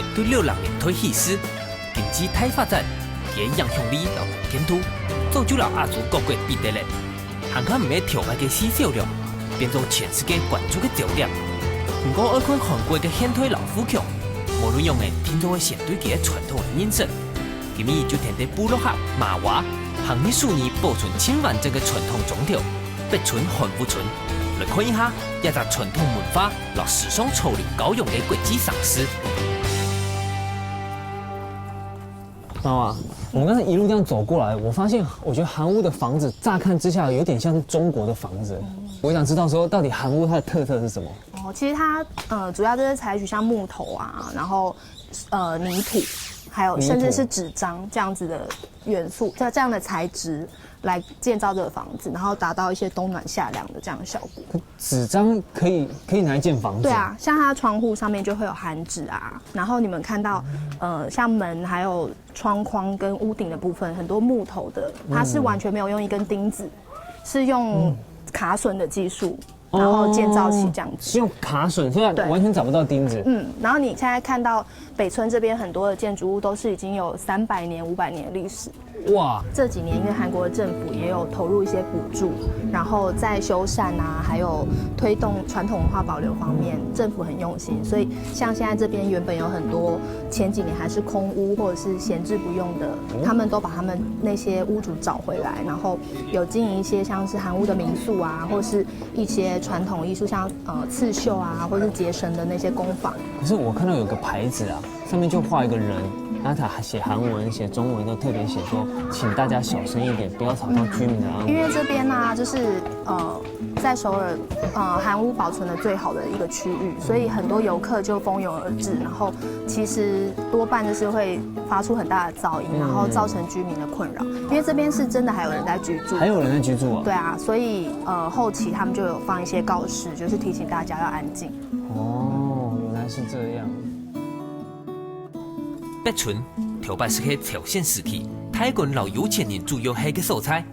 过对6人连推戏师，经济太发展，其影响力老难监督，造就了亚洲各国比得嘞。韩国唔係跳嘅嘅市銷量，變做全世界關注嘅焦點。不過，要看韓國嘅現代老富強，無論用嘅拼做嘅相對佢嘅傳統嘅認識，今日就填啲部落客馬話，行呢數年保存千完整嘅傳統宗條，北村韓福村，來看一下一隻傳統文化落時尚潮流高用嘅國際嘗試。妈妈，我们刚才一路这样走过来，我发现，我觉得韩屋的房子乍看之下有点像是中国的房子。我想知道说，到底韩屋它的特色是什么？其实它主要就是采取像木头啊，然后泥土，还有甚至是纸张这样子的元素，这样的材质来建造这个房子，然后达到一些冬暖夏凉的这样的效果。纸张可以拿来建房子？对啊，像它窗户上面就会有韩纸啊，然后你们看到像门还有窗框跟屋顶的部分，很多木头的，它是完全没有用一根钉子，是用卡榫的技术。然后建造起这样子，是用卡榫，虽然完全找不到钉子。然后你现在看到北村这边很多的建筑物都是已经有300年、500年的历史。哇！这几年因为韩国的政府也有投入一些补助，然后在修缮啊，还有推动传统文化保留方面，政府很用心。所以像现在这边原本有很多前几年还是空屋或者是闲置不用的，他们都把他们那些屋主找回来，然后有经营一些像是韩屋的民宿啊，或是一些传统艺术，像刺绣啊，或是结绳的那些工坊。可是我看到有个牌子啊，上面就画一个人。然后他写韩文、写中文，都特别写说，请大家小声一点，不要吵到居民的安危。因为这边呢、就是在首尔韩屋保存的最好的一个区域，所以很多游客就蜂拥而至，然后其实多半就是会发出很大的噪音，然后造成居民的困扰。因为这边是真的还有人在居住，还有人在居住啊？对啊，所以后期他们就有放一些告示，就是提醒大家要安静。哦，原来是这样。北村头摆是去朝鲜时期泰國老有錢人主要係嘅所在，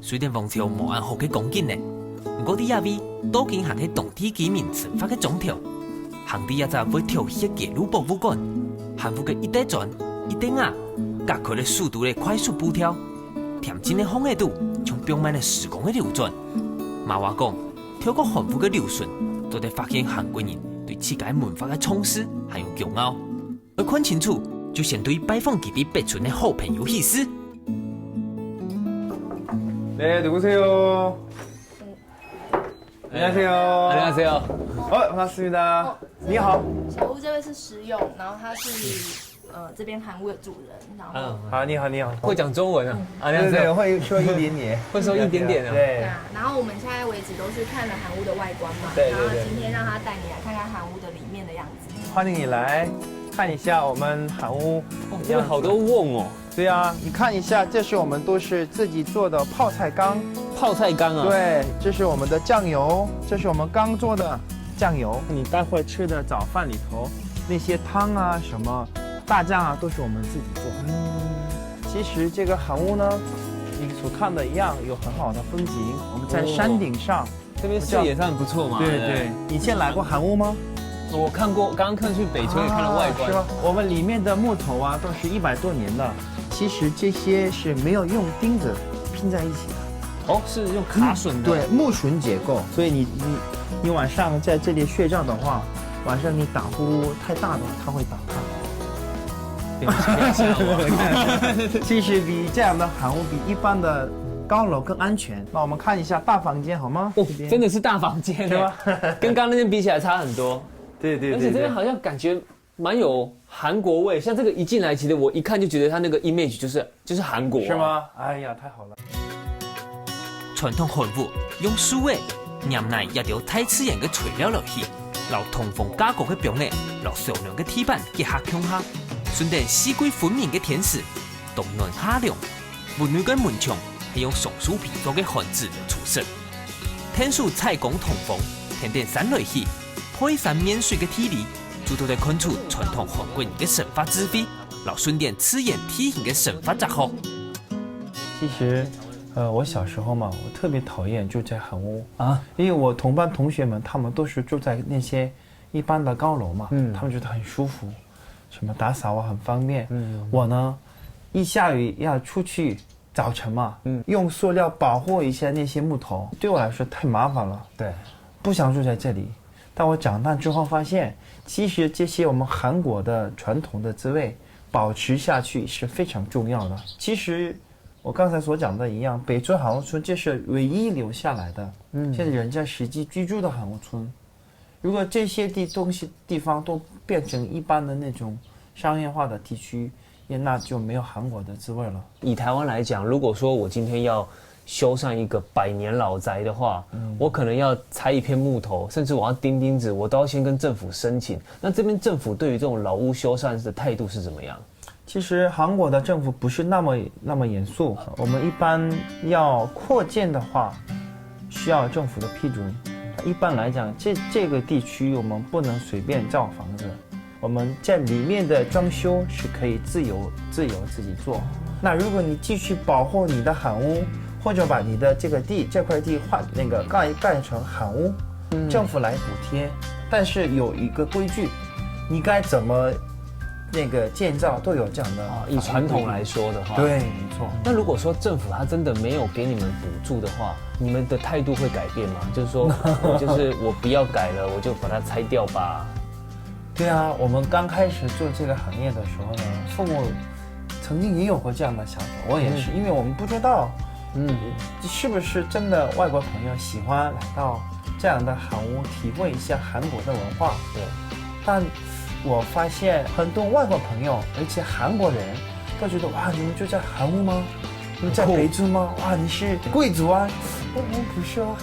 雖然王朝無按好嘅講緊呢，不過啲野味都經行喺當地居民生活嘅宗條，行啲一隻會跳起嘅鐵路博物館，韓國嘅一代磚、一代瓦，隔開嘅速度嘅快速步跳，恬靜嘅風嘅度，從表面嘅時光嘅流轉。馬話講，透過韓國嘅流傳，都得發現韓國人對自己文化嘅重視還有驕傲。而看清楚。就先对拜访基地北村的好朋友意思。네 누구세요? 안녕하세요. 안녕하세요. 반갑습니다. 你好。小屋这位是石勇，然后他是这边韩屋的主人，然后好，你好，你好。会讲中文啊？对对，会说一点点，会说一点点啊。对啊，然后我们现在为止都是看了韩屋的外观嘛，对对对。然后今天让他带你来看看韩屋的里面的样子。欢迎你来看一下我们韩屋。这边好多瓮哦。对啊，你看一下，这是我们都是自己做的泡菜缸。泡菜缸啊？对，这是我们的酱油，这是我们刚做的酱油。你待会吃的早饭里头那些汤啊什么。大酱啊，都是我们自己做的。其实这个韩屋呢，你所看的一样，有很好的风景。我们在山顶上，这边视野上不错嘛。对对。你先来过韩屋吗？我看过，刚刚看去北村也看了外观。是吧？我们里面的木头啊，都是100多年的。其实这些是没有用钉子拼在一起的。哦，是用卡榫的。对，木榫结构。所以你晚上在这里睡觉的话，晚上你打呼太大的话，它会打开。其实比这样的韩屋比一般的高楼更安全。那我们看一下大房间好吗？哦，真的是大房间，对吧？跟刚刚那边比起来差很多。对对对。而且这边好像感觉蛮有韩国味，像这个一进来，其实我一看就觉得它那个 image 就是韩国。是吗？哎呀，太好了。傳統韓屋用樹位、黏奶一條太刺眼嘅材料落去，留通風加固嘅表面，落上亮嘅鐵板結合向下。順帶四季分明嘅天使，冬暖夏涼，溫暖嘅門牆係用松樹皮做嘅漢字嚟出色。天數採光通風，天電散落去，配上免水嘅體力，就都能看出傳統韓國人嘅生活智慧，留順帶刺眼體型嘅生活雜學。其實，我小時候嘛，我特別討厭住在韓屋啊，因為我同班同學們他們都是住在那些一般的高樓嘛，他們覺得很舒服。什么打扫啊很方便。我呢，一下雨要出去，早晨嘛，用塑料保护一下那些木头，对我来说太麻烦了。对，不想住在这里。但我长大之后发现，其实这些我们韩国的传统的滋味保持下去是非常重要的。其实我刚才所讲的一样，北村韩屋村这是唯一留下来的，现在人家实际居住的韩屋村。如果这些地方都变成一般的那种商业化的地区，那就没有韩国的滋味了。以台湾来讲，如果说我今天要修缮一个100年老宅的话，我可能要拆一片木头，甚至我要钉钉子，我都要先跟政府申请。那这边政府对于这种老屋修缮的态度是怎么样？其实韩国的政府不是那么严肃，我们一般要扩建的话，需要政府的批准。一般来讲，这个地区我们不能随便造房子，我们在里面的装修是可以自由自己做。那如果你继续保护你的韩屋，或者把你的这块地换盖成韩屋，政府来补贴，但是有一个规矩，你该怎么建造都有这样的。以传统来说的话，对，没错。那如果说政府他真的没有给你们补助的话，你们的态度会改变吗？就是说我不要改了，我就把它拆掉吧。对啊，我们刚开始做这个行业的时候呢，父母曾经也有过这样的想法，我也是，因为我们不知道，是不是真的外国朋友喜欢来到这样的韩屋，体会一下韩国的文化。对，但我发现很多外国朋友，而且韩国人都觉得哇，你们就在韩屋吗？你们在北村吗？哇，你是贵族啊？我不是哦，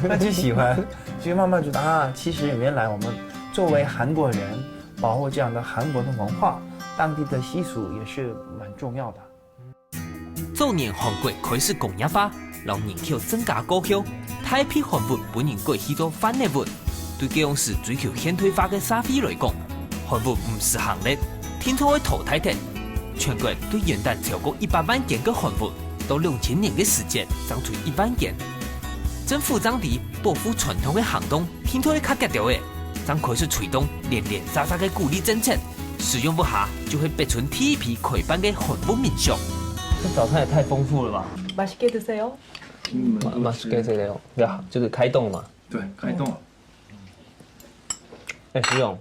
那就喜欢，就慢慢觉得其实原来我们作为韩国人，保护这样的韩国的文化，当地的习俗也是蛮重要的。早年韩国开始工业化，让人口增加高丘，大批韩物本人过去做翻译物。对这种是追求现代化的社会来讲，韩物唔是行列，天初会淘汰掉。全国对原单超过100万件嘅韩物，到2000年嘅时间长出1万件。政府当地保护传统嘅行动，天初会较结掉嘅，将开始推动连沙嘅鼓励政策，使用不下就会变成第一批开办嘅韩物民宿。这早餐也太丰富了吧！ 맛있게 드세요. 맛있게 드세요.就是开动嘛。对，开动。徐勇，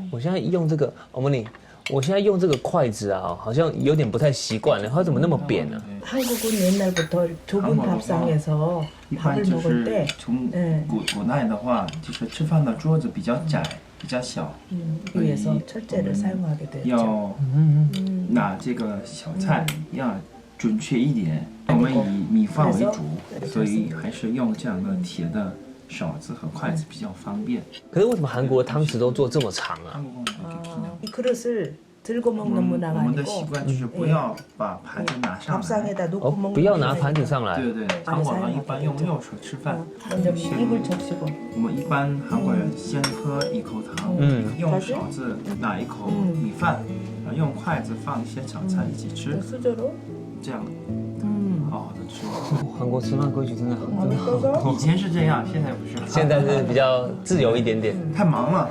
我现在用这个어머니，我现在用这个筷子啊，好像有点不太习惯了，它怎么那么扁呢한국은 옛날부터 좁은 밥상에서 一般 밥을 就 먹을 是 때 从古代的话，就是吃饭的桌子比较窄、比较小， 위에서 철제를 사용하게 됐죠. 要拿这个小菜要准确一点。我们以米饭为主，所以还是用这样的铁的勺子和筷子比较方便。可是为什么韩国的汤匙都做这么长啊？ 이 그릇을 들고 먹는 我 문화가 们的习 아니고 惯就是不要把盘子拿上来。 밥상에다 놓고 먹는 不要拿 문화가 盘子上来。对对，韩国人一般用右手吃饭。 먼저 입을 적시고 我们一般韩国人先喝一口汤，用勺子拿一口米饭，然后用筷子放一些小菜一起吃， 수저로 这样好好的吃。韩国吃饭规矩真的好。以前是这样，现在不是。现在是比较自由一点点。太忙了。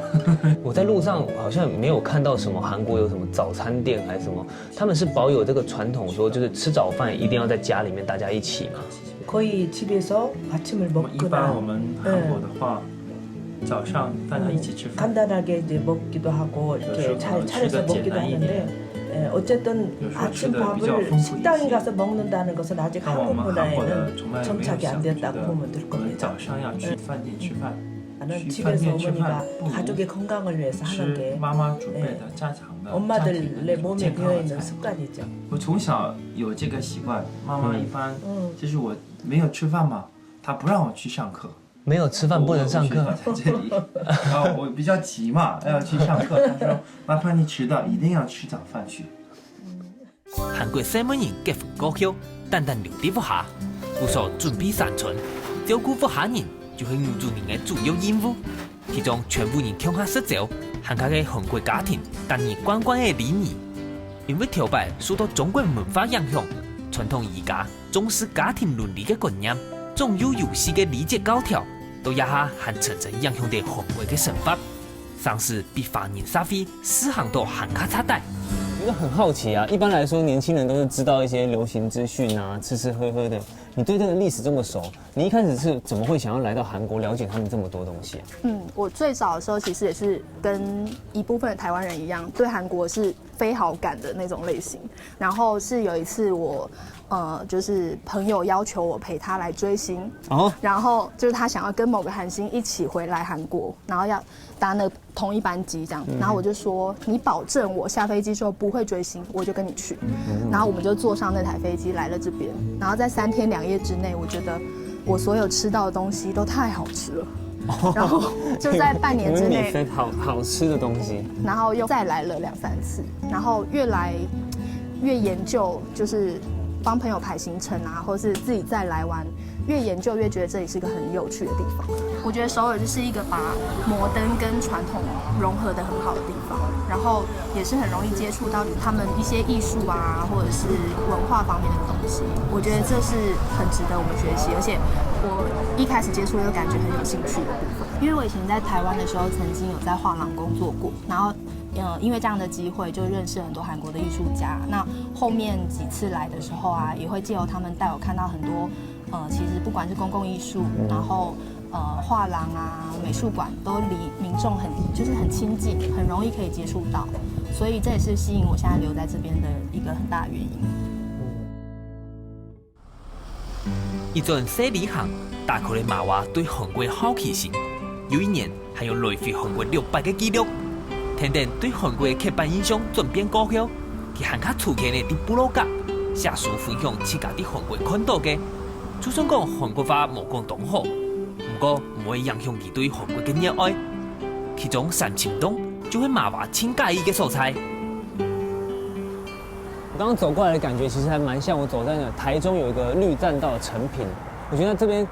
我在路上好像没有看到什么韩国有什么早餐店还是什么，他们是保有这个传统，说就是吃早饭一定要在家里面大家一起嘛。 거의 집에서 아침을 一般 먹거나 我们韩国的话，早上大家一起吃饭， 간단하게 이제 먹기도 하고 이렇게 잘 차려서 먹기도 하는데 어쨌든 아침 밥을 식당에 가서 먹는다는 것은 아직 但我 한국 们韩国的 문화에는 从来没有 정착이 想 안 觉 됐다고 得 보면 될 我们 겁니다. 早上要去饭店吃饭， 나는 去饭 집에서 店吃 어머니가 饭不如 가족의 건강을 위해서 하는 吃 게 妈妈准备的家常的家庭 엄마들의 的 몸에 健康的 배어있는 菜。 습관이죠. 我从小有这个习惯，妈妈一般就是我没有吃饭嘛，她不让我去上课。 没有吃饭不能上课。我在这里，然后我比较急嘛，要去上课。她说：“麻烦你迟到，一定要吃早饭去。” 韩国西门人结婚高丘，单单留伫不下，有所准备生存，照顾不下人就係女主人嘅主要任務。其中全部人向下失照，韓國嘅韓國家庭擔任關關嘅禮儀，因為條擺受到中國文化影響，傳統儒家重視家庭倫理嘅觀念，總有遊戲嘅禮節教條，都一下還層層影響到韓國嘅生活。上市比法人沙飞4行都还卡差带。我就很好奇啊，一般来说年轻人都是知道一些流行资讯啊，吃吃喝喝的。你对这个历史这么熟，你一开始是怎么会想要来到韩国了解他们这么多东西啊？我最早的时候其实也是跟一部分的台湾人一样，对韩国是非好感的那种类型。然后是有一次我就是朋友要求我陪他来追星，然后就是他想要跟某个韩星一起回来韩国，然后要搭那同一班机这样，然后我就说你保证我下飞机之后不会追星，我就跟你去。然后我们就坐上那台飞机来了这边，然后在3天2夜之内，我觉得我所有吃到的东西都太好吃了。然后就在半年之内，好吃的东西，然后又再来了2、3次，然后越来越研究，就是帮朋友排行程啊，或是自己再来玩，越研究越觉得这里是一个很有趣的地方。我觉得首尔就是一个把摩登跟传统融合得很好的地方，然后也是很容易接触到他们一些艺术啊，或者是文化方面的东西。我觉得这是很值得我们学习，而且我一开始接触就感觉很有兴趣的部分。因为我以前在台湾的时候，曾经有在画廊工作过，然后因为这样的机会就认识很多韩国的艺术家。那后面几次来的时候啊，也会借由他们带我看到很多其实不管是公共艺术，然后画廊啊、美术馆都离民众很亲近，很容易可以接触到，所以这也是吸引我现在留在这边的一个很大的原因。一阵西里行打开了马娃对韩国的好奇心，有一年还有累飞韩国600个纪录。天天对韩国的刻板印象转变高效，佢还较出名的伫部落格写书分享自家伫韩国看到嘅。就算讲韩国话无讲当好，不过唔会影响佢对韩国嘅热爱。其中三清洞就会马娃亲介意嘅所在。我刚刚走过来的感觉，其实还蛮像我走在那台中有一个绿栈道的成品。我觉得这边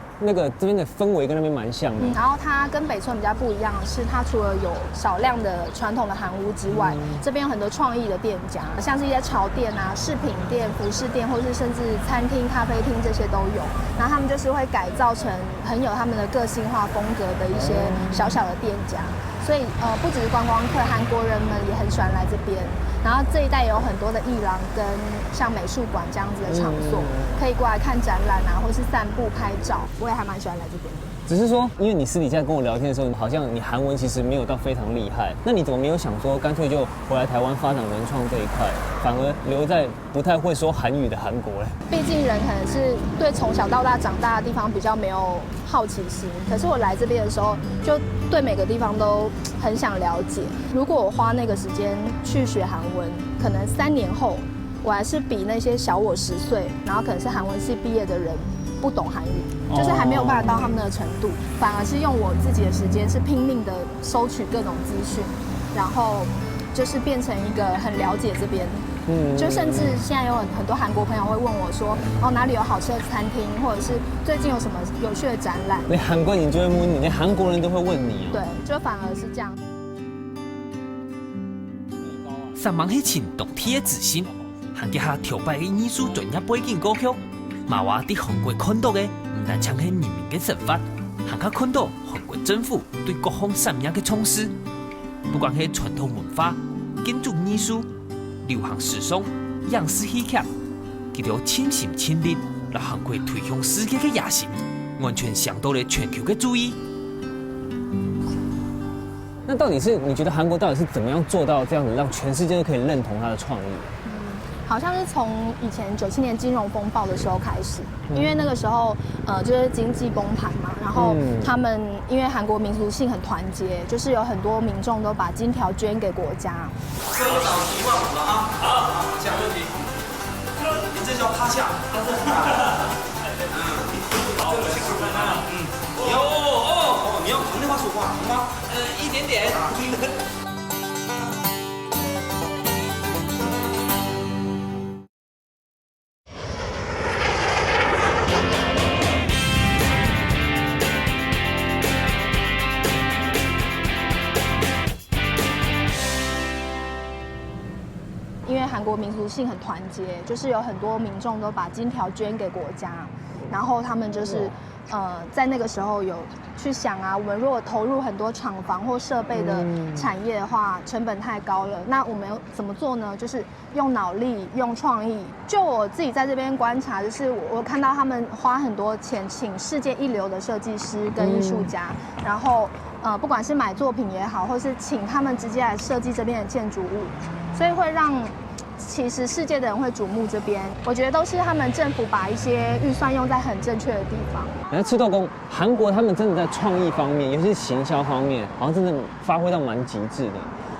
的氛围跟那边蛮像的。然后它跟北村比较不一样的是，它除了有少量的传统的韩屋之外，这边有很多创意的店家，像是一些潮店啊、饰品店、服饰店，或是甚至餐厅、咖啡厅这些都有。然后他们就是会改造成很有他们的个性化风格的一些小小的店家。所以不只是观光客，韩国人们也很喜欢来这边。然后这一带也有很多的艺廊跟像美术馆这样子的场所，可以过来看展览啊，或是散步拍照。我也还蛮喜欢来这边的。只是说，因为你私底下跟我聊天的时候，好像你韩文其实没有到非常厉害，那你怎么没有想说干脆就回来台湾发展文创这一块，反而留在不太会说韩语的韩国嘞？毕竟人可能是对从小到大长大的地方比较没有好奇心，可是我来这边的时候，就对每个地方都很想了解。如果我花那个时间去学韩文，可能3年后，我还是比那些小我10岁，然后可能是韩文系毕业的人不懂韩语，就是还没有办法到他们的程度，反而是用我自己的时间是拼命的收取各种资讯，然后就是变成一个很了解这边。就甚至现在有很多韩国朋友会问我说，哪里有好吃的餐厅，或者是最近有什么有趣的展览。连韩国人就会问你，连韩国人都会问你。对，就反而是这样。三芒迄群动体的自信，含结合跳摆的艺术专业背景高曲，马娃伫韩国看到的，唔但像係人民嘅生活，还较看到韩国政府对各方产业嘅重视，不管係传统文化、建筑艺术、流行时尚、影视戏剧，佢哋倾心倾力，让韩国推向世界嘅野心，完全想到了全球嘅注意。那到底是你觉得韩国到底是怎么样做到这样子，让全世界都可以认同它的创意？好像是从以前97年金融风暴的时候开始，因为那个时候就是经济崩盘嘛，然后他们因为韩国民族性很团结，就是有很多民众都把金条捐给国家。这一场15000了啊！好，下没问题。你这叫趴下。好，我辛苦了。你要普通话说话，好吗？一点点。因为韩国民族性很团结，就是有很多民众都把金条捐给国家。然后他们就是在那个时候有去想啊，我们如果投入很多厂房或设备的产业的话，成本太高了。那我们怎么做呢？就是用脑力、用创意。就我自己在这边观察，就是我看到他们花很多钱请世界一流的设计师跟艺术家，然后不管是买作品也好，或是请他们直接来设计这边的建筑物，所以会让其实世界的人会瞩目这边。我觉得都是他们政府把一些预算用在很正确的地方。然后赤豆公，韩国他们真的在创意方面，尤其是行销方面，好像真的发挥到蛮极致的。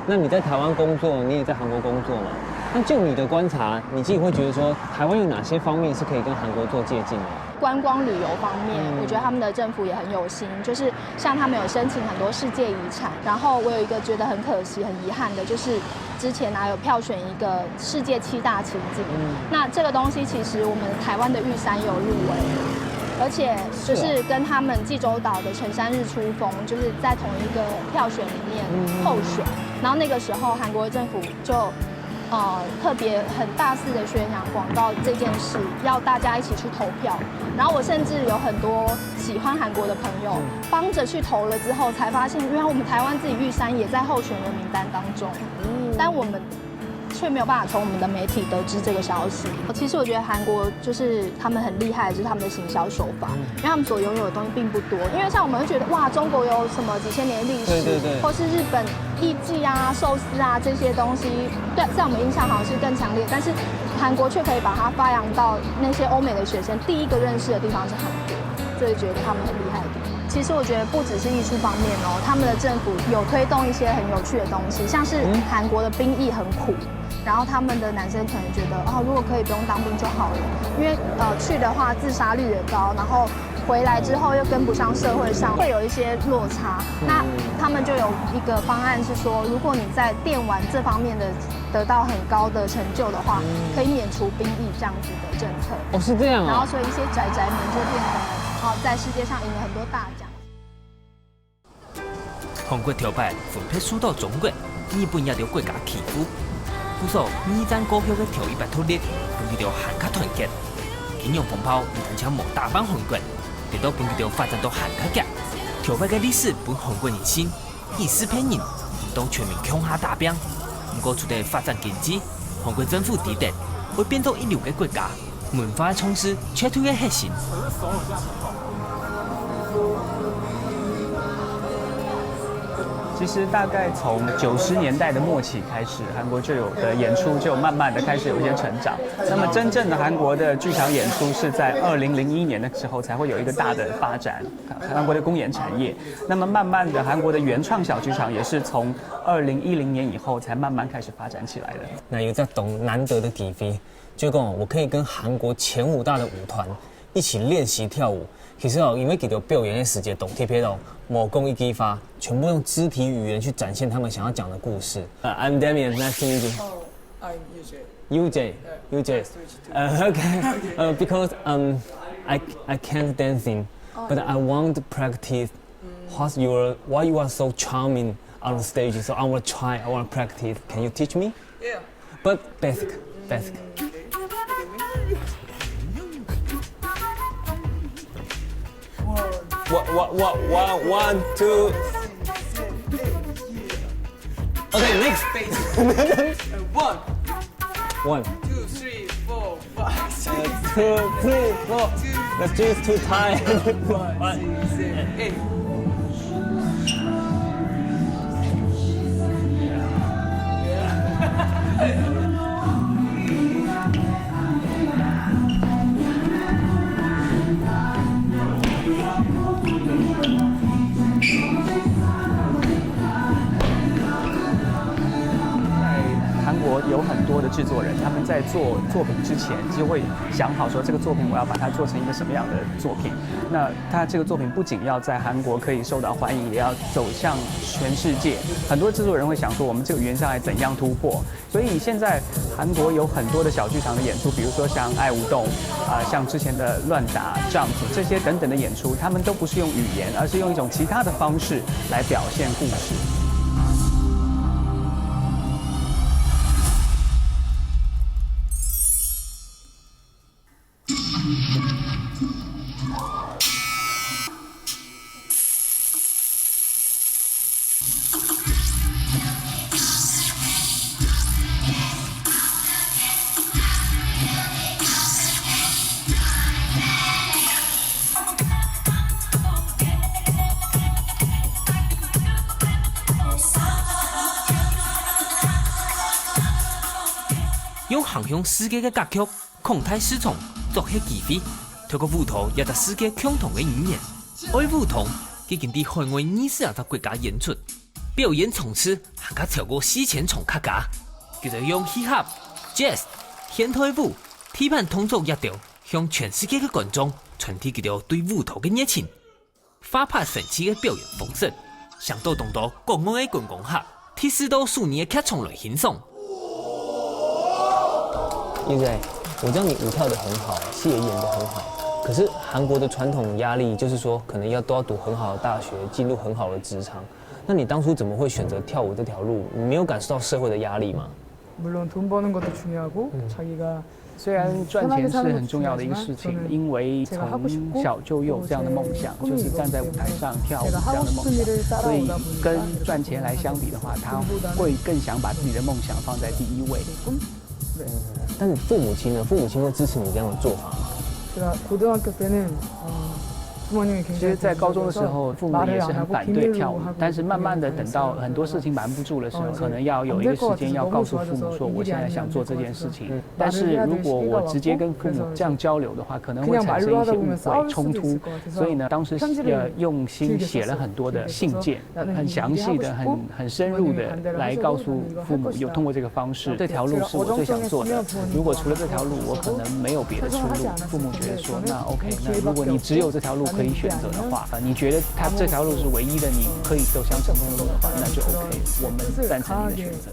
那你在台湾工作，你也在韩国工作嘛？那就你的观察，你自己会觉得说，台湾有哪些方面是可以跟韩国做借鉴的？观光旅游方面，我觉得他们的政府也很有心，就是像他们有申请很多世界遗产，然后我有一个觉得很可惜、很遗憾的，就是之前有票选一个世界7大奇景，那这个东西其实我们台湾的玉山有入围，而且就是跟他们济州岛的成山日出峰，就是在同一个票选里面候选，然后那个时候韩国政府就特别很大肆的宣扬广告这件事，要大家一起去投票。然后我甚至有很多喜欢韩国的朋友帮着去投了之后，才发现原来我们台湾自己玉山也在候选人名单当中，但我们却没有办法从我们的媒体得知这个消息。其实我觉得韩国就是他们很厉害，就是他们的行销手法，因为他们所拥有的东西并不多。因为像我们会觉得哇，中国有什么几千年的历史，对，或是日本艺伎啊、寿司啊这些东西，对，在我们印象好像是更强烈，但是韩国却可以把它发扬到那些欧美的学生第一个认识的地方是韩国，所以觉得他们很厉害的地方。其实我觉得不只是艺术方面哦，他们的政府有推动一些很有趣的东西，像是韩国的兵役很苦。然后他们的男生可能觉得如果可以不用当兵就好了，因为去的话自杀率也高，然后回来之后又跟不上社会上，会有一些落差。那他们就有一个方案是说，如果你在电玩这方面的得到很高的成就的话，可以免除兵役这样子的政策。哦，是这样啊。然后所以一些宅们就变成在世界上赢了很多大奖。韩国条牌分配输到中国，日本也着国家欺负。故说二战过后的条约白脱裂，本地着韩卡团结，金融风暴唔但请无打翻韩国，直到本地着发展到韩卡夹。条牌嘅历史本韩国人心，24批人唔当全面强下大兵。不过除了发展经济，韩国政府指定会变做一流嘅国家，文化嘅创新却推嘅核心。其实大概从90年代的末期开始，韩国就有的演出就慢慢的开始有一些成长。那么真正的韩国的剧场演出是在2001年的时候才会有一个大的发展，韩国的公演产业。那么慢慢的，韩国的原创小剧场也是从2010年以后才慢慢开始发展起来的。那有这种难得的体会，就讲我可以跟韩国前5大的舞团一起练习跳舞。其实因为给到表演的时间懂贴片某公益激发，全部用肢体语言去展现他们想要讲的故事。I'm Damien, nice to meet you. Oh, I'm UJ. UJ. Okay. Because I can't dancing, but I want to practice. Why you are so charming on the stage? So I want to try. I want to practice. Can you teach me? Yeah. But basic. What? 1, 2. Okay, next. 1, 2, 3, 4, 5, 6, 2, 3, 4. The juice too tight. 5, 6, 7, 8.有很多的制作人，他们在做作品之前就会想好说，这个作品我要把它做成一个什么样的作品。那他这个作品不仅要在韩国可以受到欢迎，也要走向全世界。很多制作人会想说，我们这个语言上来怎样突破？所以现在韩国有很多的小剧场的演出，比如说像爱无动像之前的乱打、Jump 这些等等的演出，他们都不是用语言，而是用一种其他的方式来表现故事。用行向世界的歌曲孔太师从作起机会，透过舞蹈也在世界共同的语言。爱舞蹈已經喺海外20個國家演出，表演從此行加超過4000場客家，佢就用 hip hop、jazz、現代舞、地板動作一條，向全世界嘅觀眾傳遞佢哋對舞蹈嘅熱情，花拍神奇嘅表演方式，上到動到國外嘅觀光客，提示到數年嘅劇場來欣賞。玉仔，我知道你舞跳得很好，戲也演得很好。可是韩国的传统压力就是说，可能都要读很好的大学，进入很好的职场。那你当初怎么会选择跳舞这条路？你没有感受到社会的压力吗？ 물론 돈 버는 것도 중요하고 자기가 虽然赚钱是很重要的一个事情，因为从小就有这样的梦想，就是站在舞台上跳舞这样的梦想，所以跟赚钱来相比的话，他会更想把自己的梦想放在第一位。但是父母亲呢？父母亲会支持你这样的做法吗？ 제가 고등학교 때는 부모님이 其实，在高中的时候，父母也是很反对跳舞，但是慢慢的等到很多事情瞒不住的时候，可能要有一个时间要告诉父母说，我现在想做这件事情。但是如果我直接跟父母这样交流的话，可能会产生一些误会冲突。所以呢，当时用心写了很多的信件，很详细的、很深入的来告诉父母，有通过这个方式，这条路是我最想做的。如果除了这条路，我可能没有别的出路。父母觉得说，那 OK， 那如果你只有这条路可以选择的话，你觉得这条路是唯一的，你可以走向成功的路的话，那就 OK， 我们赞成你的选择。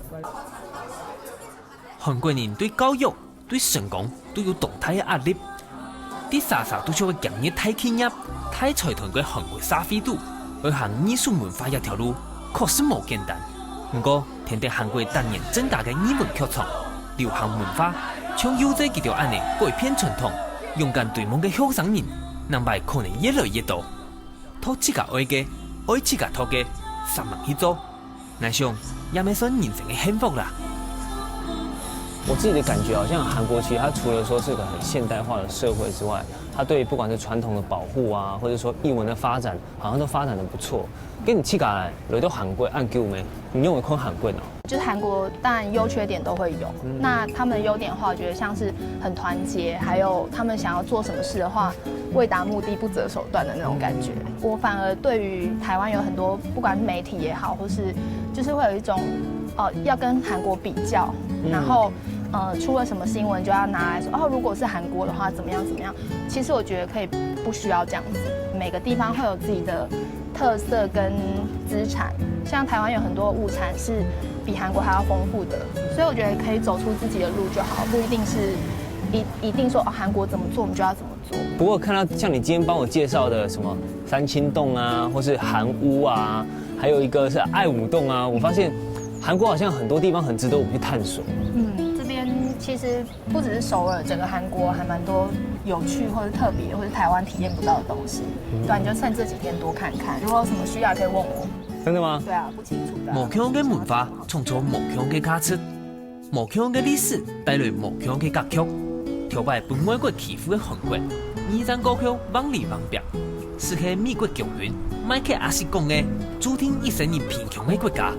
韓國人對教育、對成功都有動態嘅壓力，啲沙沙都將會強烈太企業、太財團嘅韓國社會度，去行藝術文化一條路，確實冇簡單。不過，聽到韓國當年增加嘅藝文劇場、流行文化，將優質幾條案例改變傳統，勇敢對夢嘅後生人。 能敗可能越來越多，托自家愛嘅，愛自家托嘅，三萬去做，那想也未算人生嘅幸福啦。我自己的感觉好像韩国其实它除了说是个很现代化的社会之外，它对不管是传统的保护啊，或者说艺文的发展，好像都发展的不错。跟你去下来，来到韩国按 Q 没？你用一款韩国哦。 就是韩国当然优缺点都会有，那他们的优点的话，我觉得像是很团结，还有他们想要做什么事的话，为达目的不择手段的那种感觉。我反而对于台湾有很多，不管是媒体也好，或是就是会有一种要跟韩国比较，然后出了什么新闻就要拿来说如果是韩国的话怎么样怎么样。其实我觉得可以不需要这样子，每个地方会有自己的特色跟资产，像台湾有很多物产是 比韩国还要丰富的，所以我觉得可以走出自己的路就好，不一定是一定说韩国怎么做我们就要怎么做。不过看到像你今天帮我介绍的什么三清洞啊，或是韩屋啊，还有一个是爱舞洞啊，我发现韩国好像很多地方很值得我们去探索。这边其实不只是首尔，整个韩国还蛮多有趣或者特别，或者台湾体验不到的东西。对，你就趁这几天多看看，如果有什么需要可以问我。 真的吗？对啊，不清楚的。無強嘅文化創造無強嘅價值，無強嘅歷史帶來無強嘅歌曲。跳擺被外國欺負嘅韓國，二戰過後忘裡忘別，是喺美國強權，邁克阿西講嘅注定一生人貧窮嘅國家。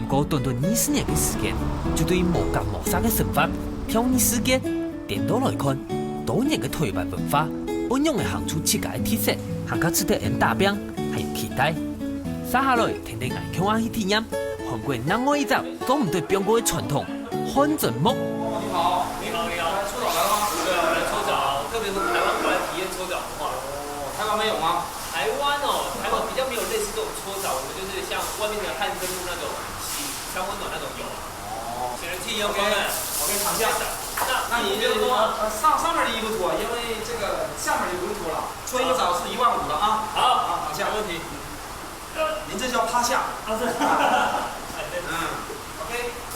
不過短短20年嘅時間，就對無甲無殺嘅生活漂移世界。顛倒來看，多年嘅台灣文化，運用嘅行出自家嘅特色，行加值得人打拼，還有期待。 接下來聽聽藝強阿去體驗，韓國南外一集都唔對中國嘅傳統看整木。你好，你好，你好，搓澡来了吗？对啊，来搓澡，特别是台湾过来体验搓澡文化。台湾没有吗？台湾比较没有类似这种搓澡，我们就是像外面的汗蒸露那种洗三温暖那种有。显然体验 OK， 躺下。那你就说上面的衣服脱，因为这个下面就不用脱了。搓一个澡是15000的啊。好，躺下，没问题。 您这叫趴下。OK，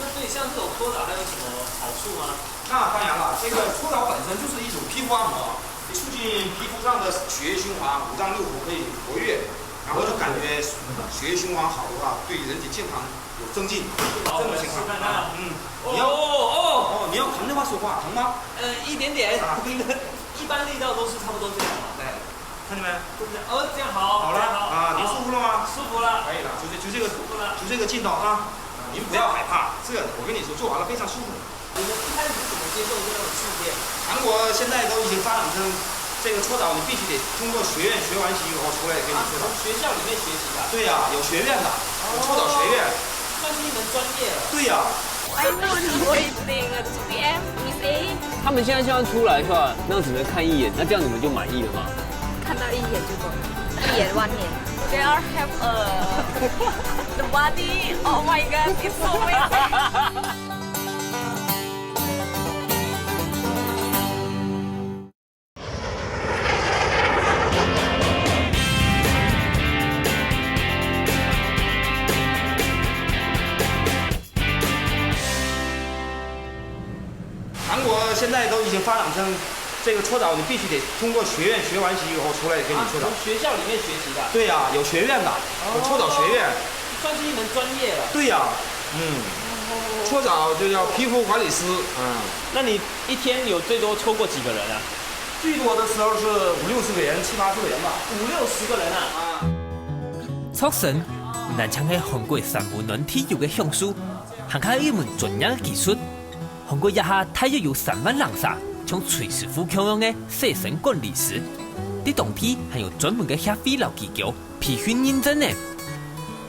那所以像这种搓澡还有什么好处吗？那当然了，这个搓澡本身就是一种皮肤按摩，你促进皮肤上的血液循环，五脏六腑可以活跃，然后就感觉血液循环好的话，对人体健康有增进。这种情况啊，你要疼的话说话，疼吗？一点点，一般力道都是差不多这样。对。 看见没？对不对？这样好。好了啊，您舒服了吗？舒服了。可以了，就这个劲道啊！您不要害怕，这我跟你说，做完了非常舒服。你们一开始是怎么接受这种训练？韩国现在都已经发展成这个搓澡，你必须得通过学院学完习以后出来给你搓澡。从学校里面学习的？对呀，有学院的，有搓澡学院，算是一门专业了。对呀。他们现在就要出来的话，那只能看一眼，那这样你们就满意了吗？看到一眼就够了，一眼万年。They are have the body. Oh my god, it's so amazing. 韩国现在都已经发展成这个搓澡，你必须得通过学院学完习以后出来给你搓澡。从学校里面学习的？对呀，有学院的，有搓澡学院，算是一门专业了。对呀，搓澡就叫皮肤管理师。那你一天有最多搓过几个人啊？最多的时候是50-60个人，70-80个人吧。50-60个人啊！搓绳，南昌係韓國3門論體育嘅項數，還係一門專業嘅技術。韓國一下大約有3萬人才，從隨時付強用嘅寫生管理師。啲當天還有專門嘅協會老機構批訓認證嘅。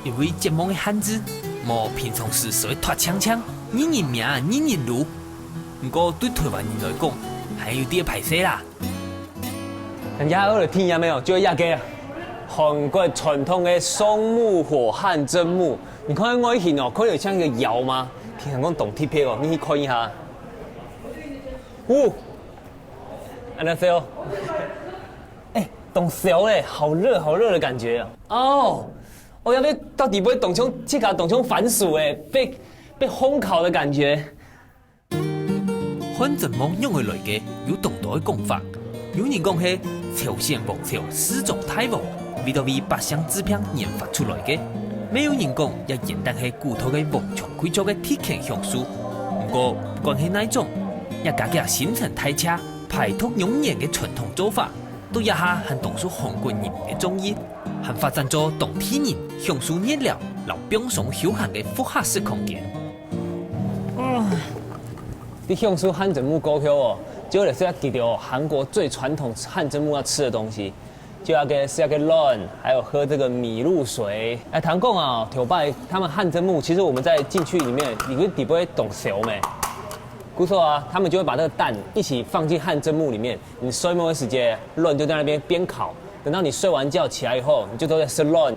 因為節目嘅限制，冇平常時所謂脫槍槍、認人名、認人路。不過對台灣人來講，還有啲排斥啦。人家2聽有沒有？就一個韓國傳統嘅松木火汗蒸木。你看外形哦，可能像一個窯嗎？聽人講動鐵片哦，你去看一下。안녕하세요。動燒嘞，好熱好熱的感覺哦。我要被到底不會動槍，即刻動槍反薯哎，被烘烤的感覺。汗蒸木用嘅來嘅有眾多嘅講法，有人講係朝鮮王朝世宗大王為到為8項製品研發出來嘅。沒有人講也簡單係古代嘅王朝貴族嘅鐵拳項數，不過不管係哪種，也加嘅新陳代謝、排毒養顏嘅傳統做法，都一下很當屬韓國人嘅中意，還發展咗當地人享受熱鬧、留冰爽休閒嘅複合式空間。你享受汗蒸木高級哦，就就是要記得哦，韓國最傳統汗蒸木要吃的東西。就要給是要給 run， 還有喝這個米露水。哎，唐貢啊，頭拜他們汗蒸木，其實我們在進去裡面，你不會懂熟沒？不錯啊，他們就會把那個蛋一起放進汗蒸木裡面，你睡夢的時間 run 就在那邊邊烤，等到你睡完覺起來以後，你就都在吃 run。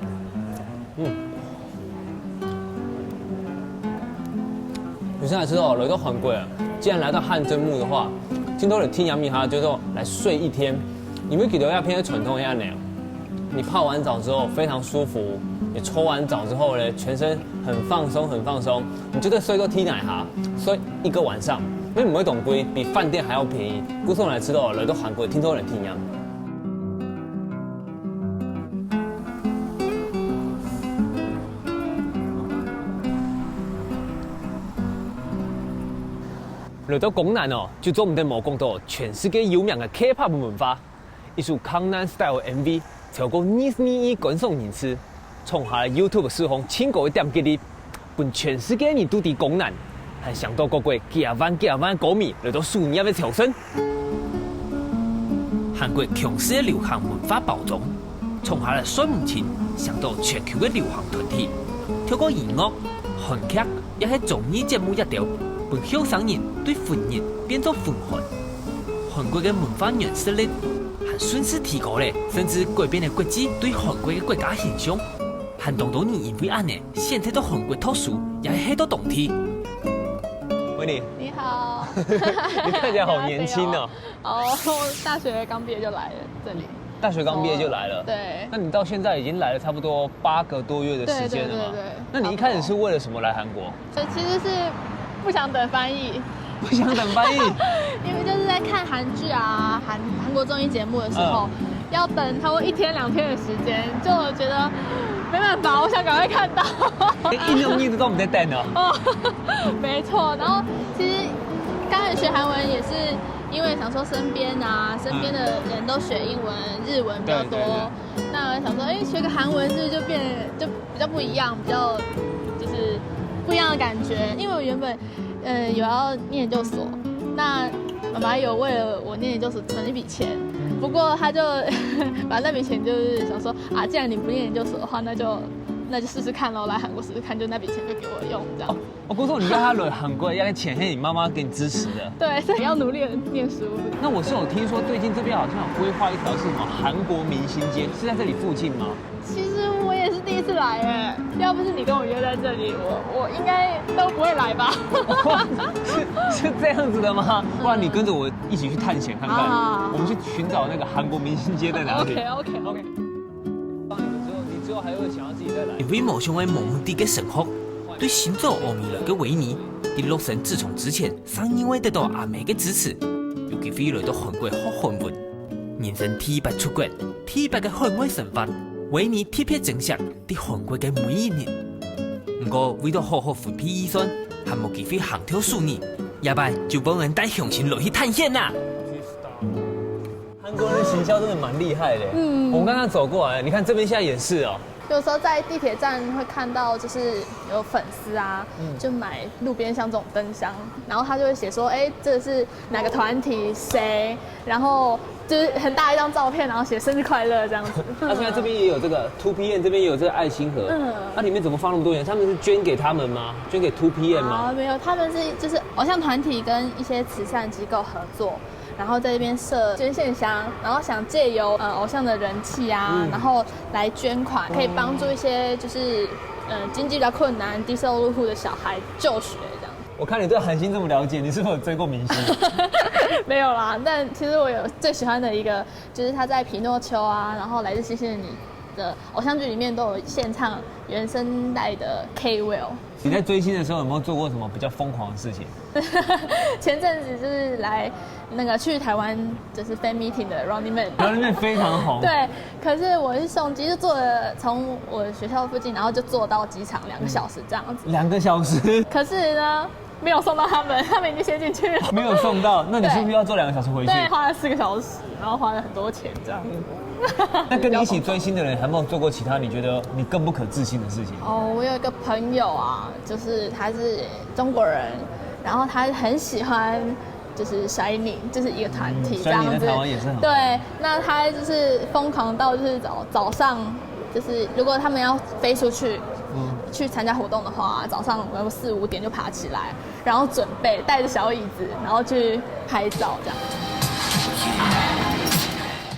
有些人知道來到韓國，既然來到汗蒸木的話，今都有聽楊明哈就說來睡一天。你會記得要偏傳統一樣的，你泡完澡之後非常舒服，你搓完澡之後呢，全身很放鬆，很放鬆。你覺得睡個 T 奶哈，睡1個晚上，因為唔會懂貴，比飯店還要便宜。估送來吃到來到韓國，聽說人聽樣。來到廣南哦，就做唔得冇講到全世界有名嘅 K-pop 文化。一首江南 style MV 超過20億觀眾人次，創下 YouTube 視紅千個點擊率，本全世界人都對廣南，還上到各國幾萬歌迷來到數年嘅朝聖。韓國強勢嘅流行文化包裝，創下了孫悟空上到全球嘅流行團體，透過音樂、韓劇也係綜藝節目一條，本後生人對婚姻變作歡歡。韓國嘅文化軟實力。順勢提高咧，甚至改變了國際對韓國嘅國家形象。很多人因為安呢，現在到韓國讀書也係到冬天。維尼，你好，你看起來好年輕哦。哦，大學剛畢業就來了這裡。大學剛畢業就來了。對。那你到現在已經來了差不多8個多月的時間了嘛？對。那你一開始是為了什麼來韓國？其實是不想等翻譯。不想等翻譯，因為就是在看韓劇啊、韓國綜藝節目的時候，要等差不多1天2天的時間，就我覺得沒辦法，我想趕快看到。應用一直都唔得等哦。哦，沒錯。然後其實剛開始學韓文也是因為想說身邊的人都學英文、日文比較多，那我想說，學個韓文是不是就比較不一樣，比較就是不一樣的感覺，因為我原本有要念研究所，那妈妈有为了我念研究所存一笔钱，不过她就把那笔钱就是想说啊，既然你不念研究所的话，那就试试看咯，来韩国试试看，就那笔钱就给我用这样。我姑说你要他来韩国，要钱是你妈妈给你支持的。对，所以要努力的念书。那我是有听说最近这边好像有规划一条是什么韩国明星街，是在这里附近吗？其实我也是第一次来哎，要不是你跟我约在这里，我应该都不会来吧？是这样子的吗？不然你跟着我一起去探险看看，我们去寻找那个韩国明星街在哪里 ？OK。你之后还会想要自己再来？因为梦想的蒙蒙地嘅生活，对星座欧米勒嘅维尼，啲洛神自從之前上因為得到阿妹嘅支持，尤其飛來到韓國學韓文，人生第8出國，第8嘅韓國生活，維尼特別珍惜啲韓國嘅每一年。不過為咗好好分配預算，還冇機會行跳數年，下擺就幫人帶鄉親落去探險啦。韓國人行銷真的蠻厲害的。我們剛剛走過來，你看這邊現在也是哦。有時候在地鐵站會看到，就是有粉絲啊，就買路邊像這種燈箱，然後他就會寫說，哎，這是哪個團體誰，然後就是很大一張照片，然後寫生日快樂這樣子。那現在這邊也有這個 2PM， 這邊也有這個愛心盒，那裡面怎麼放那麼多錢？他們是捐給他們嗎？捐給 2PM 嗎？沒有，他們是就是偶像團體跟一些慈善機構合作。然後在這邊設捐獻箱，然後想借由偶像的人氣啊，然後來捐款，可以幫助一些就是經濟比較困難、低收入戶的小孩就學這樣。我看你對韓星這麼了解，你是否有追過明星？沒有啦，但其實我有最喜歡的一個，就是他在《匹諾丘》啊，然後《來自星星的你》的偶像劇裡面都有獻唱原聲帶的 K-Will。你在追星的時候有沒有做過什麼比較瘋狂的事情？前陣子就是來那個去台灣就是 fan meeting 的 Running Man，Running Man 非常紅。對，可是我是送機，就坐了從我學校附近，然後就坐到機場2個小時這樣子。2個小時？可是呢，沒有送到他們已經先進去了。沒有送到，那你是不是要坐2個小時回去？對，花了4個小時，然後花了很多錢這樣。那跟你一起追星的人，有沒有做過其他你覺得你更不可置信的事情？哦，我有一個朋友啊，就是他是中國人，然後他很喜歡就是 Shining， 就是一個團體這樣子。Shining 在台灣也是很。對，那他就是瘋狂到就是早上，就是如果他們要飛出去，去參加活動的話，早上4、5點就爬起來，然後準備帶着小椅子，然後去拍照這樣。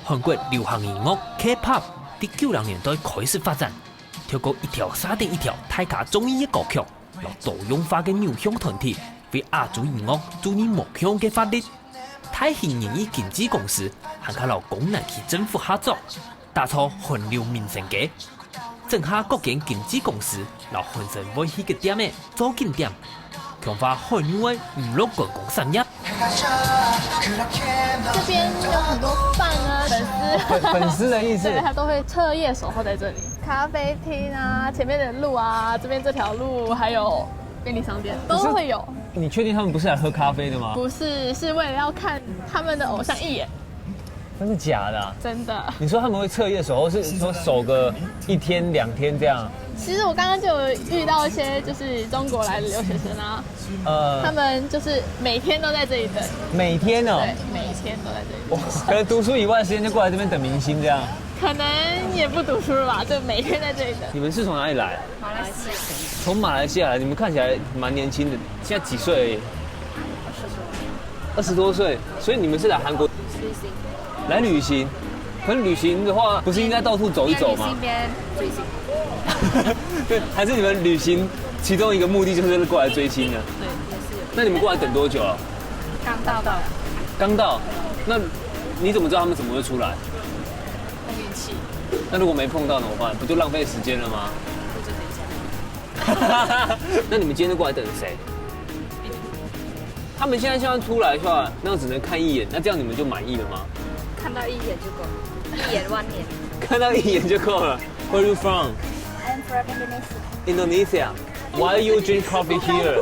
韓國流行音樂 K-pop 喺90年代開始發展，透過一條沙定一條大家中意嘅歌曲，讓多元化嘅偶像團體為亞洲音樂注入目標嘅發力。大型演藝經紀公司還靠勞功能去政府合作，打造韓流明星街。整下各間經紀公司讓韓星為呢個點嘅做景點，強化韓流嘅娛樂觀光產業。這邊有很多飯啊，粉絲的意思，對，他都會徹夜守候在這裡。咖啡廳啊，前面的路啊，這邊這條路，還有便利商店都會有。你確定他們不是來喝咖啡的嗎？不是，是為了要看他們的偶像一眼。真的假的啊？真的。你說他們會徹夜守候，是說守個1天2天這樣？其實我剛剛就有遇到一些就是中國來的留學生啊，他們就是每天都在這裡等。每天哦？對，每天都在這裡。可能讀書以外的時間就過來這邊等明星這樣？可能也不讀書吧，就每天在這裡等。你們是從哪裡來？馬來西亞。從馬來西亞來，你們看起來蠻年輕的，現在幾歲而已？20多歲，所以你們是來韓國旅行？來旅行，可是旅行的話，不是應該到處走一走嗎？邊追星。對，還是你們旅行其中一個目的就是過來追星的？對，也是。那你們過來等多久了？剛到的。剛到，那你怎麼知道他們怎麼會出來？碰運氣。那如果沒碰到怎麼辦？不就浪費時間了嗎？就等一下。那你們今天是過來等誰？他們現在出來的話，那只能看一眼，那這樣你們就滿意了嗎？看到一眼就夠，一眼萬年。看到一眼就夠了。Where are you from? I'm from Indonesia. Indonesia. Why you drink coffee here?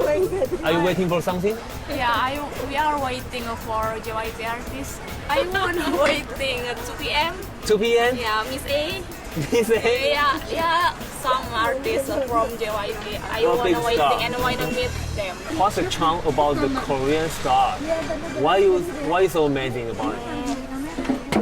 Are you waiting for something? Yeah, we are waiting for JYP artist. I'm waiting at 2 p.m. 2 p.m. Yeah, Miss A. 你谁 Yeah, some artists from JYP. I wanna waiting and wanna meet them. What's the charm about the Korean star? Why you so amazing about it?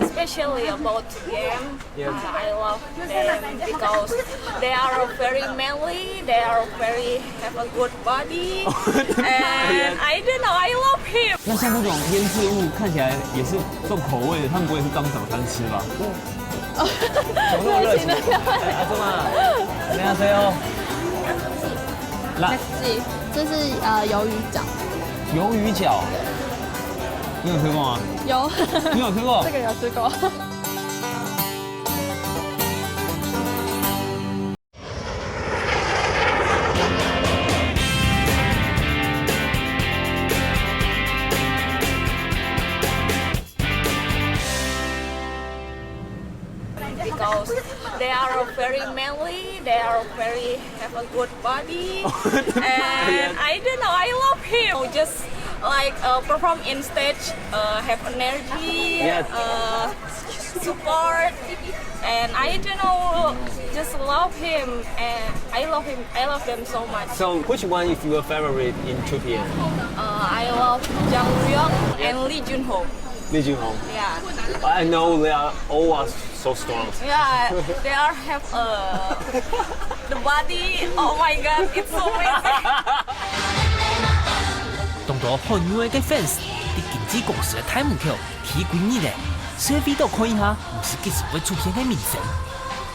Especially about them, Yes. I love them because they are very manly. They are very have a good body, and I don't know. I love him. 那像这种腌制物看起来也是重口味的，他们不会是当早餐吃吧？怎么那么热情？阿宗啊，你好，Hello。来，这是鱿鱼饺。鱿鱼饺，你有吃过吗？有。你有吃过？这个有吃过。Because they are very manly, they are very have a good body, and I don't know. I love him. Just like perform in stage, have energy, support, and I don't know. Just love him, and I love him. I love them so much. So which one is your favorite in 2PM? I love Jang Woo-young and Lee Junho. Lee Junho. Yeah. I know they are all so strong. Yeah, they are have the body. Oh my god, it's so amazing. 當到韓語嘅 fans 啲經紀公司嘅睇門口提幾年咧，消費到看一下，唔是幾時會出現嘅明星。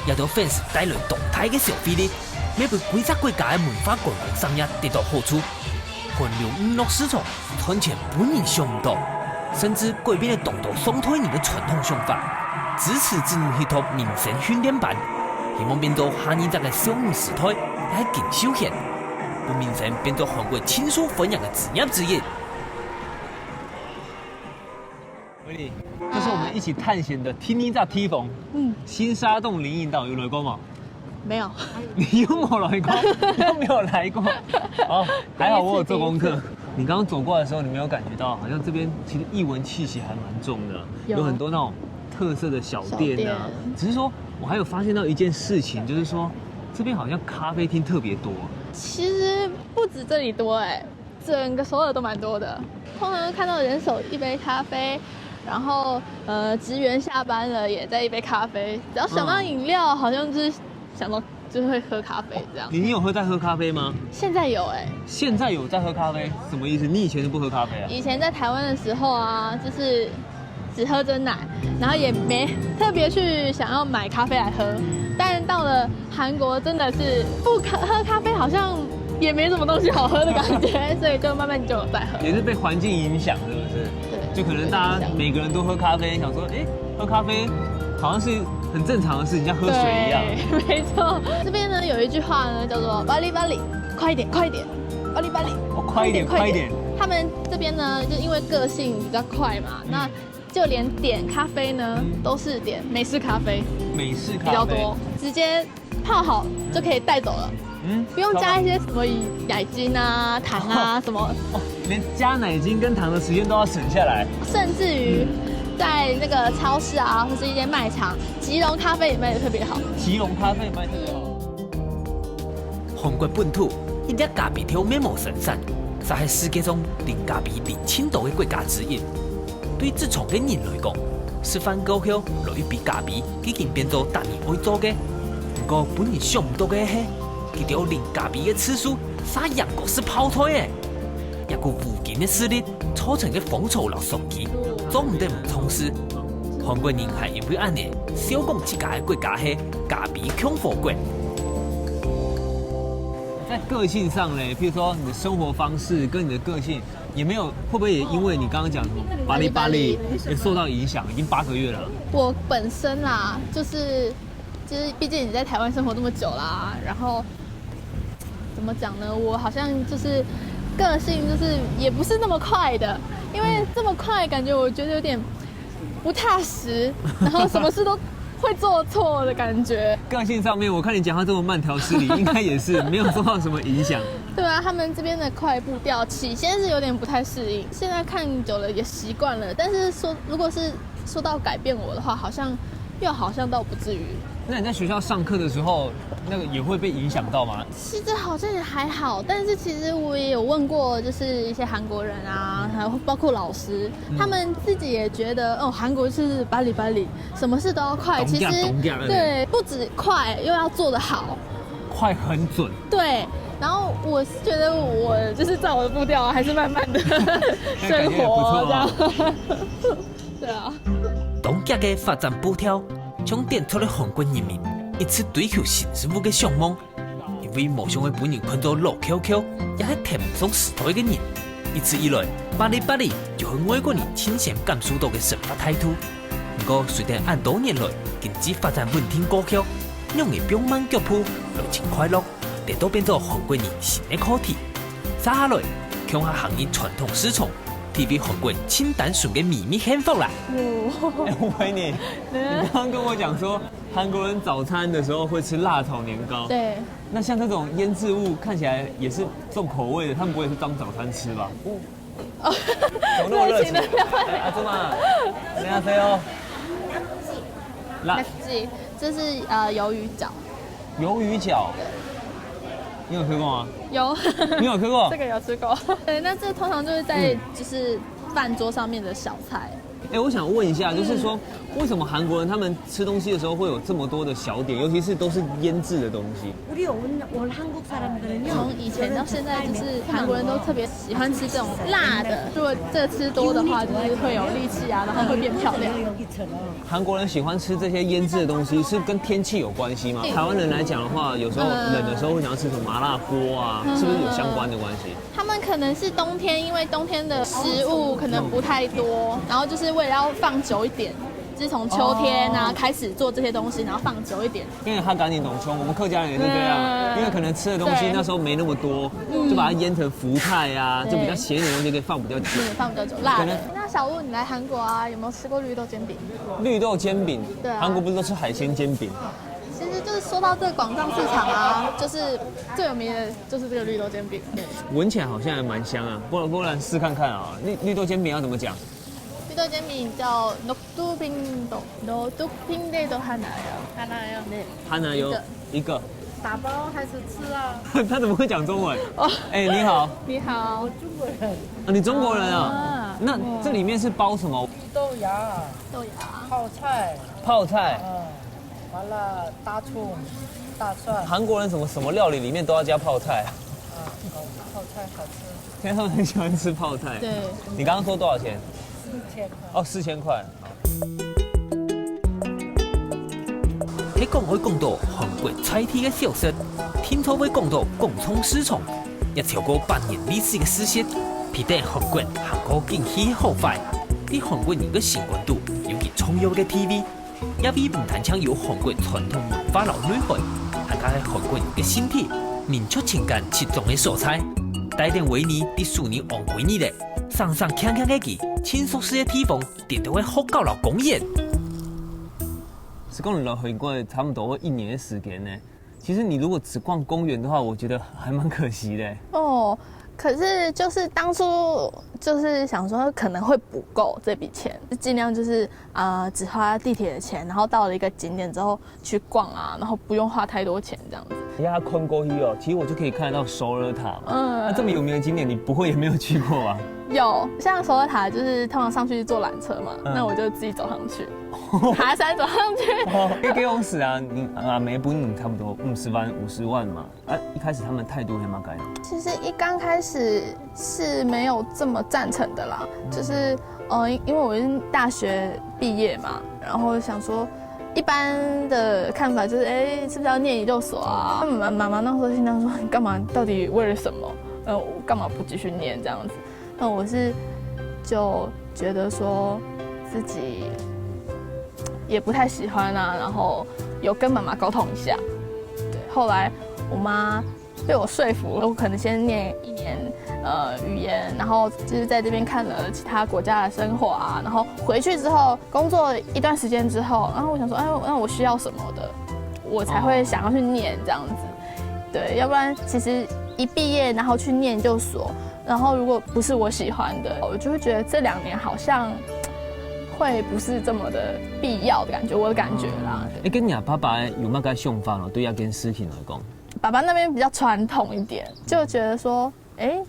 有到 fans 帶來動態嘅消費力，要為幾隻國家嘅文化觀光產業得到好處。韓流娛樂市場賺錢本人想唔到，甚至改變咗當到雙推年嘅傳統想法。支持只能去讀明星訓練班，希望變做下一集嘅小五時代，係更休閒，把明星變做韓國輕鬆分享嘅職業之一。威利，这是我們一起探險的天呢扎 T 房，新沙洞靈隱島有來過嗎？沒有。你又沒有來過，又沒有來過。哦，還好我有做功課。你剛剛走過來的時候，你沒有感覺到，好像這邊其實藝文氣息還蠻重的，有很多那種特色的小店啊。只是說我還有發現到一件事情，就是說這邊好像咖啡廳特別多。其實不止這裡多哎，整個首爾都蠻多的。通常看到人手一杯咖啡，然後職員下班了也在一杯咖啡，只要想到飲料，好像就是想到就會喝咖啡這樣。你有在喝咖啡嗎？現在有哎。現在有在喝咖啡？什麼意思？你以前都不喝咖啡啊？以前在台灣的時候啊，就是只喝真奶，然後也沒特別去想要買咖啡來喝。但到了韓國，真的是不喝咖啡好像也沒什麼東西好喝的感覺，所以就慢慢就有在喝。也是被環境影響，是不是？對。就可能大家每個人都喝咖啡，想說，哎，喝咖啡好像是很正常的事情，像喝水一樣。對，沒錯。這邊呢有一句話呢，叫做巴里巴里，快一點，快一點，巴里巴里。哦，快一點，快一點。他們這邊呢，就因為個性比較快嘛，那就連點咖啡呢，都是點美式咖啡，美式咖啡比較多，直接泡好就可以帶走了。不用加一些什麼奶精啊、糖啊什麼。連加奶精跟糖的時間都要省下來。甚至於在那個超市啊，或是一些賣場，吉隆咖啡也賣得特別好。吉隆咖啡賣得特別好。韓國本土一粒咖啡條面膜生產，就係世界上零咖啡零輕度嘅國家之一。對職場嘅人來講，食飯過後落一杯咖啡已經變做大年愛做嘅。不過本人想唔到嘅係，佢哋零咖啡嘅次數，啥樣個是跑腿嘅。一股無盡嘅勢力，造成嘅風潮流上機，做唔得唔從事。韓國人係因為安尼，小講自家嘅國家係咖啡共和國。在個性上呢，譬如說你的生活方式跟你的個性，也沒有會不會也因為你剛剛講什麼巴黎巴黎也受到影響？已經8個月了。我本身啦，就是畢竟你在台灣生活這麼久啦，然後怎麼講呢？我好像就是個性就是也不是那麼快的，因為這麼快感覺我覺得有點不踏實，然後什麼事都會做錯的感覺。個性上面，我看你講話這麼慢條斯理，應該也是沒有受到什麼影響。對啊，他們這邊的快步調起先是有點不太適應，現在看久了也習慣了。但是如果是說到改變我的話，好像倒不至於。那你在学校上课的时候，那个也会被影响到吗？其实好像也还好，但是其实我也有问过，就是一些韩国人啊，还有包括老师，他们自己也觉得哦，韩国是巴里，什么事都要快。其实对，不止快，又要做得好，快很准。对。然后我是觉得我就是照我的步调，还是慢慢的生活这样。对啊。东家的发展步调，将点出了韩国人民一次追求新事物的向往。因为梦想的本人看做老 QQ， 也是填不上时代的人。一直以来，巴里就和外国人亲切感受到的生活态度。不过，随着按多年来经济发展稳定过去，让人变慢脚步，热情快乐。这都变做韩国人新的课题。接下来，看下韩人传统市场，体会韩国清单纯的秘密幸福啦。我问你，你刚刚跟我讲说，韩国人早餐的时候会吃辣炒年糕。对。那像这种腌制物看起来也是重口味的，他们不会是当早餐吃吧？哦，怎么那么热情？阿祖玛，你好，辣鸡，这是鱿鱼饺。鱿鱼饺。你有吃过吗？有，你有吃过？这个有吃过。对，那这通常就是在就是饭桌上面的小菜。我想问一下，就是说，为什么韩国人他们吃东西的时候会有这么多的小点，尤其是都是腌制的东西？从以前到现在，就是韩国人都特别喜欢吃这种辣的。如果这吃多的话，就是会有力气啊，然后会变漂亮。韩国人喜欢吃这些腌制的东西，是跟天气有关系吗？台湾人来讲的话，有时候冷的时候会想要吃什么麻辣锅啊，是不是有相关的关系？他们可能是冬天，因为冬天的食物可能不太多，然后就是为了要放久一点，就是从秋天啊开始做这些东西，然后放久一点。因为他赶紧懂穷，我们客家人也是这样，因为可能吃的东西那时候没那么多，就把它腌成福菜啊，就比较咸一点的东西可以放比较久。放比较久，辣的。那小鹿，你来韩国啊，有没有吃过绿豆煎饼？绿豆煎饼，对，韩国不是都吃海鲜煎饼？其实就是说到这个广藏市场啊，就是最有名的就是这个绿豆煎饼。闻起来好像还蛮香啊，不然试看看啊。绿豆煎饼要怎么讲？绿豆煎饼叫녹두빙도 하나요. 네. 하나요? 一个。打包还是吃啊？他怎么会讲中文？你好。你好。我中国人。你中国人啊？那这里面是包什么？豆芽。泡菜。完了大葱、大蒜。韩国人什么料理里面都要加泡菜。泡菜好吃。因为他们很喜欢吃泡菜。对。你刚刚说多少钱？4000块。哦，4000块。喺讲可以讲到韩国菜体嘅消失，天初会讲到共创市场，一超过100年历史嘅事实，皮得韩国景气好快，啲韩国人嘅习惯度，尤其重要嘅 TV， 也比唔单唱有韩国传统文化留内涵，还加系韩国人嘅身体、民族情感其中嘅所在。带点维尼啲数年昂贵你咧，上锵锵嘅佢，轻熟悉嘅地方，点都会好高楼公园。只逛了韩国差不多1年的时间呢。其实你如果只逛公园的话，我觉得还蛮可惜的。哦，可是就是当初就是想说可能会不够这笔钱，尽量就是只花地铁的钱，然后到了一个景点之后去逛啊，然后不用花太多钱这样子。呀，看过去哦，其实我就可以看得到首尔塔嘛。那这么有名的景点，你不会也没有去过吧？有，像首尔塔就是通常上去坐缆车嘛，那我就自己走上去，爬山走上去。一公尺啊，你每本差不多50万、50万嘛。一开始他们态度还蛮改的。其实一刚开始是没有这么赞成的啦，就是因为我是大学毕业嘛，然后想说。一般的看法就是，是不是要念研究所啊？妈妈那时候心想说，你干嘛？到底为了什么？我干嘛不继续念这样子？那我是就觉得说自己也不太喜欢啊，然后有跟妈妈沟通一下。对，后来我妈被我说服了，我可能先念1年语言，然后就是在这边看了其他国家的生活啊，然后回去之后工作一段时间之后，然后我想说，那我需要什么的，我才会想要去念这样子。对，要不然其实一毕业然后去念研究所，然后如果不是我喜欢的，我就会觉得这2年好像会不是这么的必要的感觉，我的感觉啦。跟你爸爸有乜个想法咯？对一件事情来讲，爸爸那边比较传统一点，就觉得说，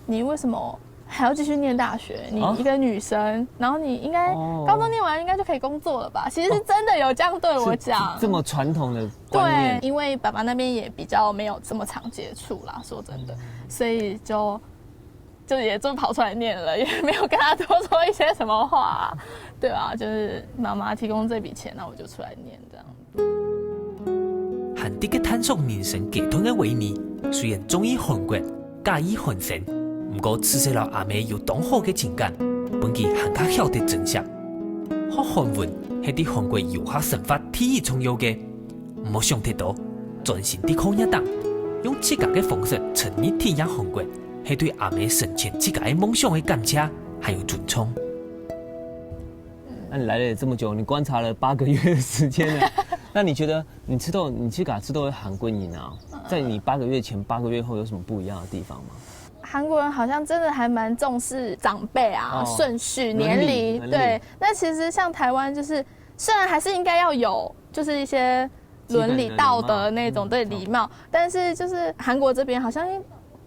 你为什么还要继续念大学？你一个女生，然后你应该高中念完应该就可以工作了吧？其实是真的有这样对我讲，这么传统的观念。对，因为爸爸那边也比较没有这么常接触啦，说真的，所以就也就跑出来念了，也没有跟他多说一些什么话，对吧？就是妈妈提供这笔钱，那我就出来念这样。韩迪嘅探索人生寄托嘅維尼，雖然中意韓國，介意韓城，不過此細佬阿妹有當好嘅情感，本佢更加曉得珍惜。學韓文係啲韓國遊學生活體驗重要嘅，唔好想太多，專心啲考一檔，用自家嘅方式沉溺體驗韓國，係對阿妹實現自家嘅夢想嘅感謝，還有尊重。那你來了這麼久，你觀察了8個月的時間了。那你覺得你去㗎知道韓國人啊，在你8個月前、8個月後有什麼不一樣的地方嗎？韓國人好像真的還蠻重視長輩啊、順序、年齡。對，那其實像台灣就是雖然還是應該要有，就是一些倫理道德那種對禮貌，但是就是韓國這邊好像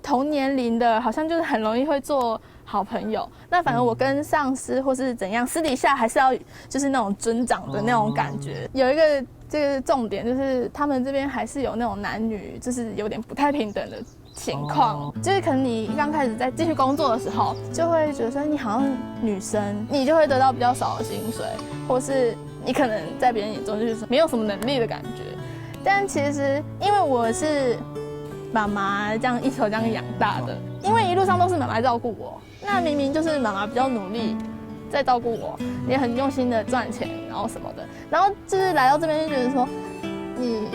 同年齡的，好像就是很容易會做好朋友。那反而我跟上司或是怎樣，私底下還是要就是那種尊長的那種感覺。有一個這個重點就是他們這邊還是有那種男女就是有點不太平等的情況，就是可能你剛開始在繼續工作的時候，就會覺得說你好像女生，你就會得到比較少的薪水，或是你可能在別人眼中就是沒有什麼能力的感覺。但其實因為我是媽媽這樣一手這樣養大的，因為一路上都是媽媽照顧我，那明明就是媽媽比較努力在照顧我，也很用心的賺錢，然後什麼的，然後就是來到這邊就覺得說，你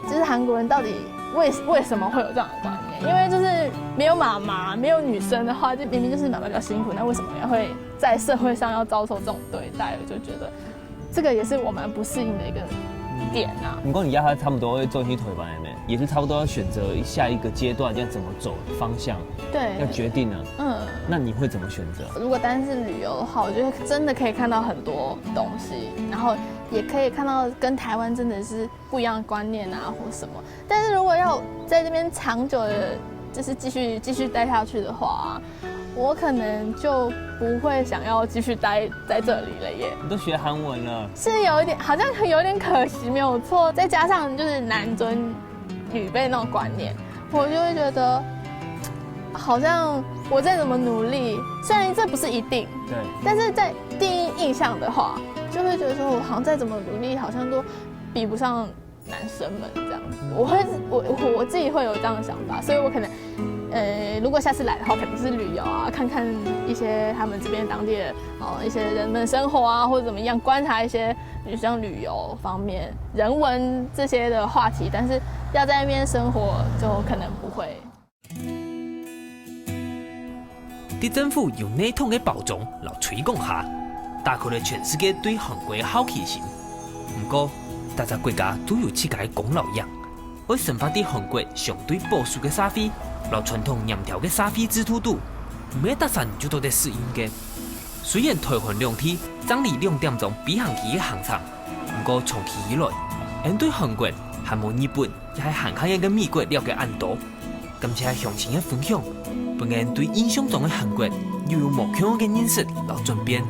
就是韓國人到底為什麼會有這樣的觀念？因為就是沒有媽媽，沒有女生的話，就明明就是媽媽比較辛苦，那為什麼也會在社會上要遭受這種對待？我就覺得這個也是我蠻不適應的一個點啊。不過你要他差不多會做起腿吧，也是差不多要選擇下一個階段要怎麼走方向，對，要決定了。那你會怎麼選擇？如果單是旅遊的話，我覺得真的可以看到很多東西，然後也可以看到跟台灣真的是不一樣的觀念啊，或什麼。但是如果要在這邊長久的，就是繼續待下去的話，我可能就不會想要繼續待在這裡了耶。你都學韓文了，是有一點，好像有點可惜，沒有錯。再加上就是男尊女卑那種觀念，我就會覺得，好像我再怎麼努力，雖然這不是一定，對，但是在第一印象的話，就會覺得說我好像再怎麼努力，好像都比不上男生們這樣子。我自己會有這樣的想法，所以我可能，如果下次來的話，可能是旅遊啊，看看一些他們這邊當地的一些人們生活啊，或者怎麼樣，觀察一些女生旅遊方面人文這些的話題，但是要在那邊生活就可能不會。啲政府用內統嘅包裝來推廣下，打開了全世界對韓國嘅好奇心。不過，大家國家都有自家嘅功勞樣，為生發啲韓國相對保守嘅社會，來傳統嚴條嘅社會制度度，唔係得閒就都得適應嘅。雖然台灣兩天爭離2點鐘比航機嘅航程，不過長期以來，人對韓國還冇日本也係韓國人嘅美國了解很多。感謝鄉親嘅分享，本人對印象中嘅韓國又有無窮嘅認識來轉變。